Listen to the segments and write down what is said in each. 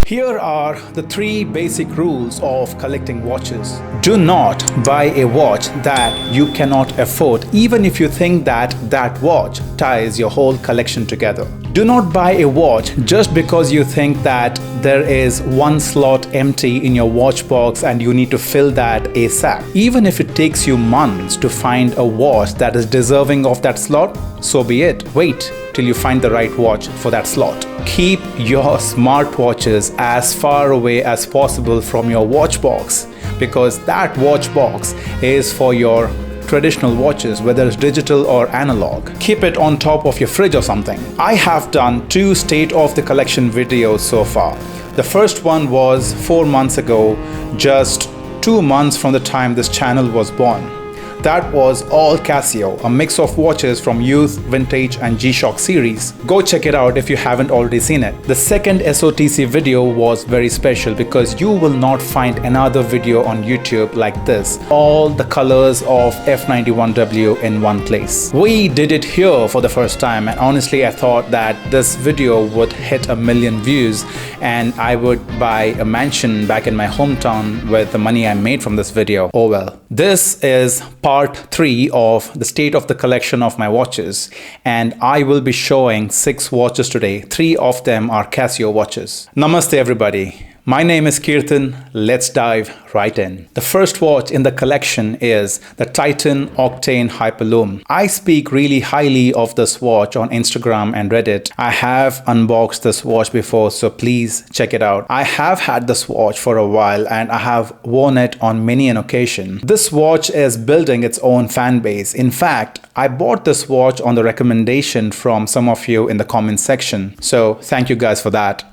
Here are the 3 basic rules of collecting watches. Do not buy a watch that you cannot afford, even if you think that that watch ties your whole collection together. Do not buy a watch just because you think that there is one slot empty in your watch box and you need to fill that ASAP. Even if it takes you months to find a watch that is deserving of that slot, so be it. Wait till you find the right watch for that slot. Keep your smartwatches as far away as possible from your watch box, because that watch box is for your traditional watches, whether it's digital or analog. Keep it on top of your fridge or something. I have done 2 state of the collection videos so far. The first one was 4 months ago, just 2 months from the time this channel was born. That was all Casio, a mix of watches from Youth, Vintage and G-Shock series. Go check it out if you haven't already seen it. The second SOTC video was very special because you will not find another video on YouTube like this. All the colors of F91W in one place. We did it here for the first time, and honestly I thought that this video would hit 1 million views and I would buy a mansion back in my hometown with the money I made from this video. Oh well. This is part 3 of the state of the collection of my watches, and I will be showing 6 watches today. 3 of them are Casio watches. Namaste everybody. My name is Kirtan. Let's dive right in. The first watch in the collection is the Titan Octane Hyperlume. I speak really highly of this watch on Instagram and Reddit. I have unboxed this watch before, so please check it out. I have had this watch for a while and I have worn it on many an occasion. This watch is building its own fan base. In fact, I bought this watch on the recommendation from some of you in the comment section. So thank you guys for that.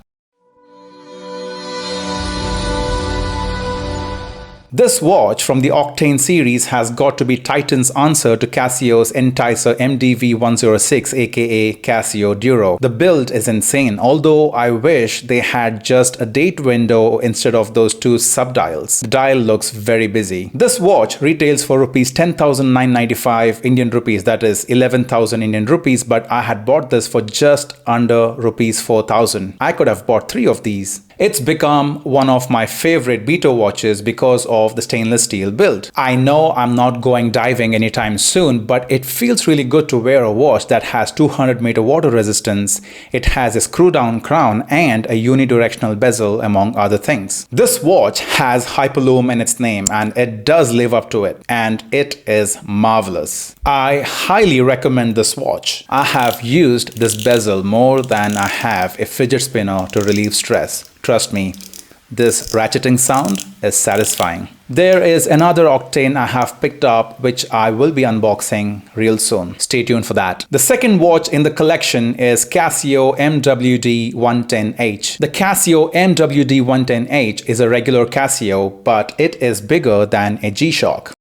This watch from the Octane series has got to be Titan's answer to Casio's Enticer MWD-110H aka Casio Duro. The build is insane, although I wish they had just a date window instead of those 2 subdials. The dial looks very busy. This watch retails for rupees 10,995 Indian rupees, that is 11,000 Indian rupees, but I had bought this for just under rupees 4,000. I could have bought 3 of these. It's become one of my favorite Beto watches because of the stainless steel build. I know I'm not going diving anytime soon, but it feels really good to wear a watch that has 200 meter water resistance. It has a screw down crown and a unidirectional bezel, among other things. This watch has Hyperlume in its name and it does live up to it, and it is marvelous. I highly recommend this watch. I have used this bezel more than I have a fidget spinner to relieve stress. Trust me, this ratcheting sound is satisfying. There is another Octane I have picked up which I will be unboxing real soon. Stay tuned for that. The second watch in the collection is Casio MWD-110H. The Casio MWD-110H is a regular Casio, but it is bigger than a G-Shock.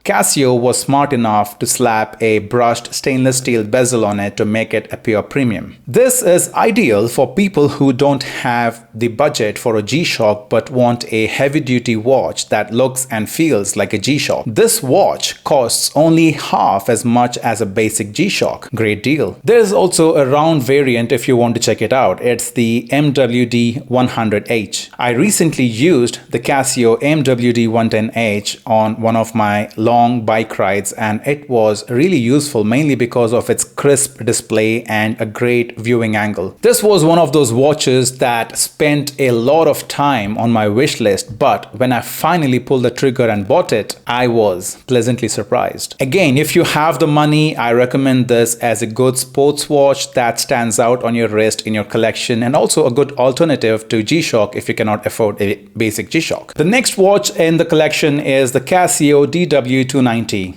Casio was smart enough to slap a brushed stainless steel bezel on it to make it appear premium. This is ideal for people who don't have the budget for a G-Shock but want a heavy-duty watch that looks and feels like a G-Shock. This watch costs only half as much as a basic G-Shock. Great deal. There is also a round variant if you want to check it out. It's the MWD-100H. I recently used the Casio MWD-110H on one of my long bike rides, and it was really useful mainly because of its crisp display and a great viewing angle. This was one of those watches that spent a lot of time on my wish list, but when I finally pulled the trigger and bought it, I was pleasantly surprised. Again, if you have the money, I recommend this as a good sports watch that stands out on your wrist in your collection, and also a good alternative to G-Shock if you cannot afford a basic G-Shock. The next watch in the collection is the Casio DW-290.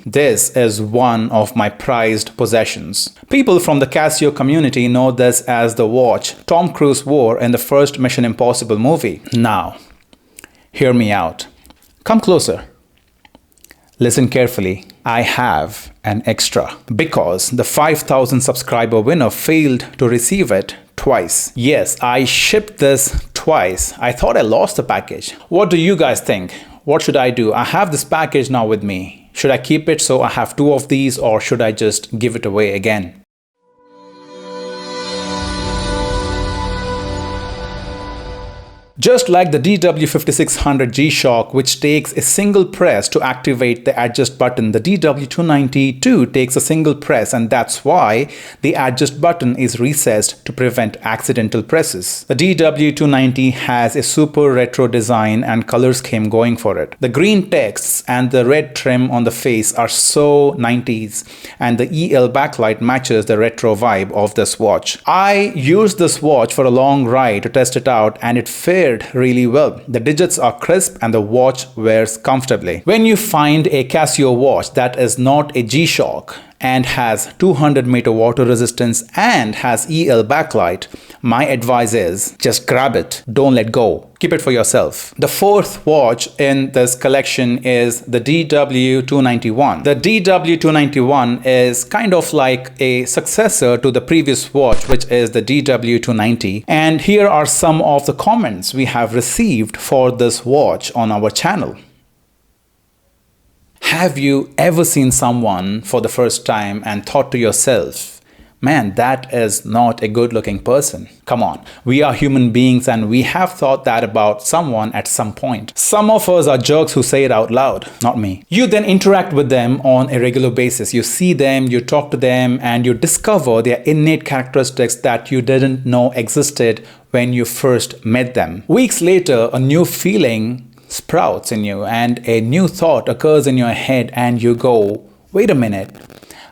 This is one of my prized possessions. People from the Casio community know this as the watch Tom Cruise wore in the first Mission Impossible movie. Now, hear me out. Come closer. Listen carefully. I have an extra because the 5,000 subscriber winner failed to receive it twice. Yes, I shipped this twice. I thought I lost the package. What do you guys think? What should I do? I have this package now with me. Should I keep it so I have 2 of these, or should I just give it away again? Just like the DW5600 G-Shock, which takes a single press to activate the adjust button, the DW290 too takes a single press, and that's why the adjust button is recessed to prevent accidental presses. The DW290 has a super retro design and color scheme going for it. The green texts and the red trim on the face are so 90s, and the EL backlight matches the retro vibe of this watch. I used this watch for a long ride to test it out, and it fared really well. The digits are crisp and the watch wears comfortably. When you find a Casio watch that is not a G-Shock and has 200 meter water resistance and has EL backlight, my advice is just grab it. Don't let go. Keep it for yourself. The fourth watch in this collection is the DW-291. The DW-291 is kind of like a successor to the previous watch, which is the DW-290. And here are some of the comments we have received for this watch on our channel. Have you ever seen someone for the first time and thought to yourself, man, that is not a good looking person? Come on, we are human beings and we have thought that about someone at some point. Some of us are jerks who say it out loud, not me. You then interact with them on a regular basis. You see them, you talk to them, and you discover their innate characteristics that you didn't know existed when you first met them. Weeks later, a new feeling sprouts in you and a new thought occurs in your head, and you go, wait a minute,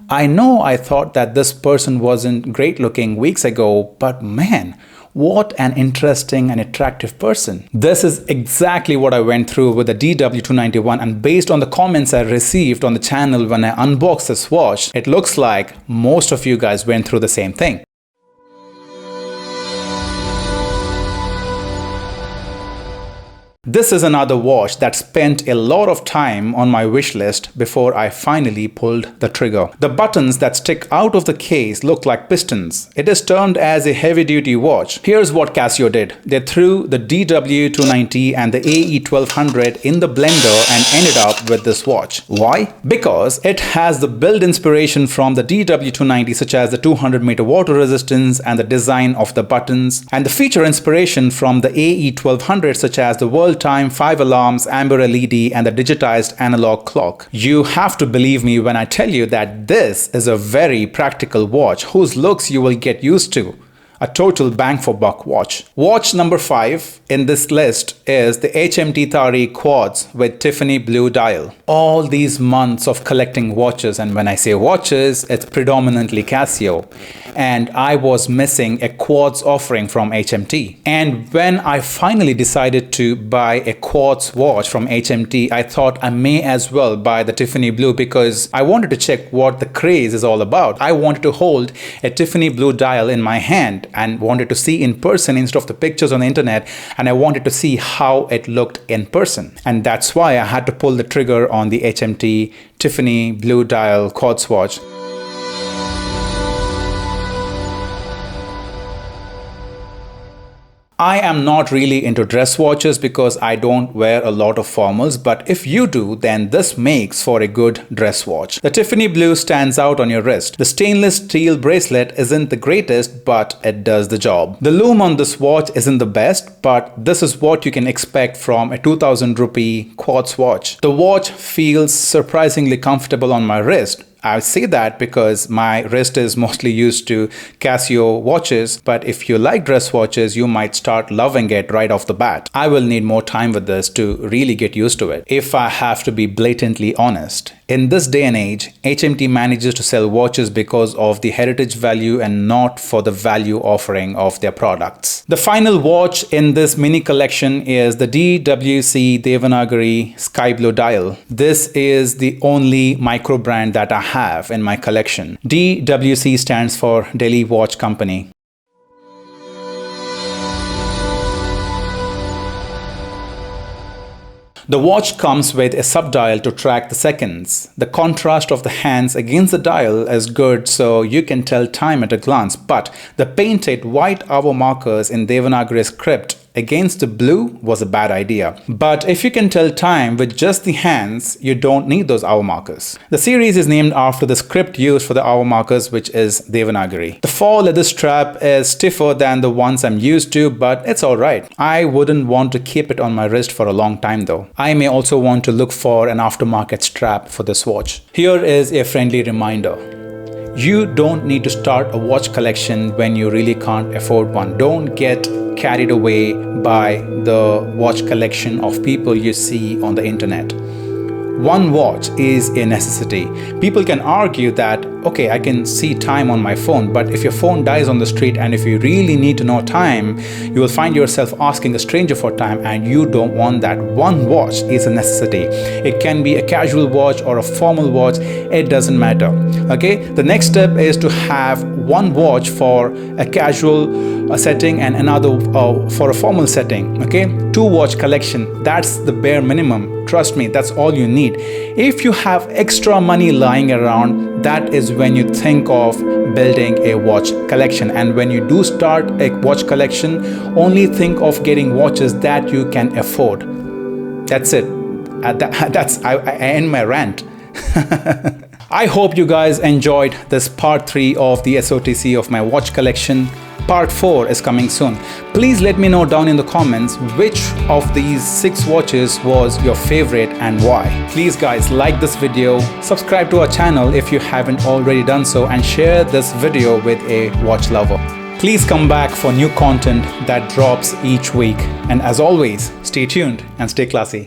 I know I thought that this person wasn't great looking weeks ago, but man, what an interesting and attractive person. This is exactly what I went through with the DW291, and based on the comments I received on the channel when I unboxed this watch, it looks like most of you guys went through the same thing. This is another watch that spent a lot of time on my wish list before I finally pulled the trigger. The buttons that stick out of the case look like pistons. It is termed as a heavy-duty watch. Here's what Casio did. They threw the DW290 and the AE1200 in the blender and ended up with this watch. Why? Because it has the build inspiration from the DW290, such as the 200 meter water resistance and the design of the buttons, and the feature inspiration from the AE1200, such as the world time, 5 alarms, amber LED, and the digitized analog clock. You have to believe me when I tell you that this is a very practical watch whose looks you will get used to. A total bang for buck watch. Watch number 5 in this list is the HMT Tareeq Qaurtz with Tiffany blue dial. All these months of collecting watches, and when I say watches, it's predominantly Casio, and I was missing a Qaurtz offering from HMT. And when I finally decided to buy a Qaurtz watch from HMT, I thought I may as well buy the Tiffany blue because I wanted to check what the craze is all about. I wanted to hold a Tiffany blue dial in my hand and wanted to see in person instead of the pictures on the internet, and I wanted to see how it looked in person. And that's why I had to pull the trigger on the HMT Tiffany blue dial Qaurtz watch. I am not really into dress watches because I don't wear a lot of formals, but if you do, then this makes for a good dress watch. The Tiffany blue stands out on your wrist. The stainless steel bracelet isn't the greatest, but it does the job. The lume on this watch isn't the best, but this is what you can expect from a 2000 rupee Qaurtz watch. The watch feels surprisingly comfortable on my wrist. I say that because my wrist is mostly used to Casio watches, but if you like dress watches, you might start loving it right off the bat. I will need more time with this to really get used to it, if I have to be blatantly honest. In this day and age, HMT manages to sell watches because of the heritage value and not for the value offering of their products. The final watch in this mini collection is the DWC Devanagari Sky Blue dial. This is the only Microbrand that I have in my collection. DWC stands for Delhi Watch Company. The watch comes with a sub-dial to track the seconds. The contrast of the hands against the dial is good, so you can tell time at a glance, but the painted white hour markers in Devanagari script against the blue was a bad idea. But if you can tell time with just the hands, you don't need those hour markers. The series is named after the script used for the hour markers, which is Devanagari. The 4 leather strap is stiffer than the ones I'm used to, but it's alright. I wouldn't want to keep it on my wrist for a long time though. I may also want to look for an aftermarket strap for this watch. Here is a friendly reminder. You don't need to start a watch collection when you really can't afford one. Don't get carried away by the watch collection of people you see on the internet. One watch is a necessity. People can argue that, okay, I can see time on my phone, but if your phone dies on the street and if you really need to know time, you will find yourself asking a stranger for time, and you don't want that. One watch is a necessity. It can be a casual watch or a formal watch, it doesn't matter. Okay, the next step is to have one watch for a casual setting and another for a formal setting. Okay, 2 watch collection, that's the bare minimum. Trust me, that's all you need. If you have extra money lying around, that is when you think of building a watch collection. And when you do start a watch collection, only think of getting watches that you can afford. That's it. I end my rant. I hope you guys enjoyed this part 3 of the SOTC of my watch collection. Part 4 is coming soon. Please let me know down in the comments which of these 6 watches was your favorite and why. Please guys, like this video, subscribe to our channel if you haven't already done so, and share this video with a watch lover. Please come back for new content that drops each week. And as always, stay tuned and stay classy.